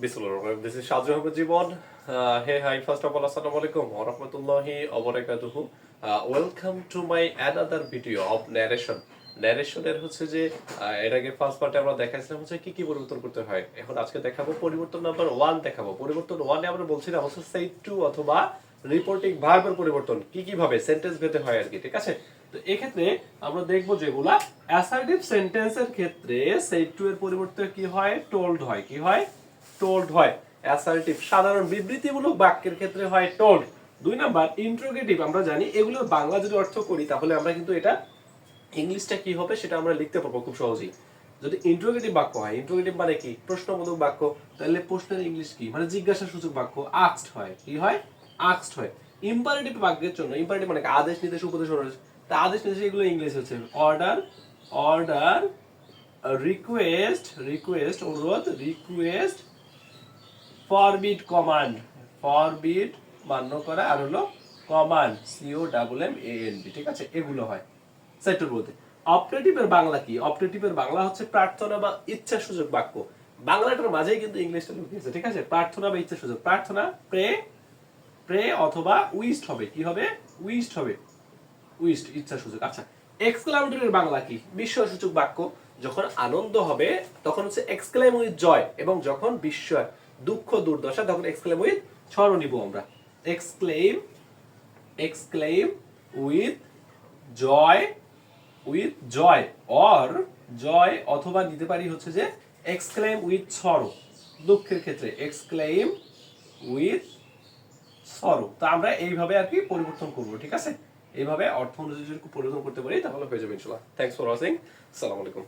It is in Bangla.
Bismillah. This is Shazia Ahmed Jibon. Hey, hi. First of all, Assalamu alaikum wa rahmatullahi wa barakatuhu. Welcome to my another video of narration. Narrationের হচ্ছে যে এর আগে ফার্স্ট পার্টে আমরা দেখাইছিলাম হচ্ছে কি কি পরিবর্তন করতে হয়। এখন আজকে দেখাবো পরিবর্তন নাম্বার 1 দেখাবো। পরিবর্তন 1 এ আমরা বলছিলাম হচ্ছে say to অথবা রিপোর্টিং ভার্বের পরিবর্তন কি কিভাবে সেন্টেন্স ভেদে হয় আর কি, ঠিক আছে? তো এই ক্ষেত্রে আমরা দেখব যেগুলা অ্যাসার্টিভ সেন্টেন্সের ক্ষেত্রে say to এর পরিবর্তে কি হয় টোল্ড হয়। কি হয়? টোল্ড হয়। অ্যাসার্টিভ সাধারণ বিবৃতিমূলক বাক্যের ক্ষেত্রে হয় টোল্ড। 2 নাম্বার ইন্টারোগেটিভ আমরা জানি এগুলোর বাংলা যদি অর্থ করি তাহলে আমরা কিন্তু এটা ইংলিশটা কি হবে সেটা আমরা লিখতে পারবো খুব সহজেই। যদি ইন্টারোগেটিভ বাক্য হয়, ইন্টারোগেটিভ মানে কি প্রশ্নবোধক বাক্য, তাহলে প্রশ্নের ইংলিশ কি মানে জিজ্ঞাসা সূচক বাক্য আস্কড হয়। কি হয়? আস্কড হয়। ইম্পারেটিভ বাক্যের জন্য ইম্পারেটিভ মানে আদেশ নির্দেশ উপদেশ অনুরোধ, তা আদেশ নির্দেশ এগুলো ইংলিশ হচ্ছে অর্ডার অর্ডার রিকোয়েস্ট রিকোয়েস্ট অনুরোধ রিকোয়েস্ট ফরবিড কমান্ড ফরবিড মান্য করা আর হলো কমান্ড COMMAND, ঠিক আছে? এগুলো হয় সেটুর বলতে। অপারেটিভের বাংলা কি? অপারেটিভের বাংলা হচ্ছে প্রার্থনা বা ইচ্ছা সূচক বাক্য। বাংলাটার মাঝেই কিন্তু ইংলিশটা লুকিয়েছে, ঠিক আছে? প্রার্থনা বা ইচ্ছা সূচক, প্রার্থনা প্রে প্রে অথবা উইশড হবে। কি হবে? উইশড হবে। উইশড ইচ্ছা সূচক। আচ্ছা, এক্সক্লামেটরির বাংলা কি? বিস্ময় সূচক বাক্য। যখন আনন্দ হবে তখন হচ্ছে এক্সক্লেম উইথ জয়, এবং যখন বিস্ময় দুঃখ দুর্দশা তখন এক্সক্লেম উইথ ছড় নিব আমরা। Exclaim exclaim with joy with joy or joy অথবা নিতে পারি হচ্ছে যে এক্সক্লেম উইথ সরো দুঃখের ক্ষেত্রে এক্সক্লেম উইথ সরো। তো আমরা এইভাবে আর কি পরিবর্তন করব, ঠিক আছে? এইভাবে অর্থ অনুযায়ী যদি পরিবর্তন করতে পারি তাহলে হয়ে যাবে ইনশাআল্লাহ। Thanks for watching. আসসালামু আলাইকুম।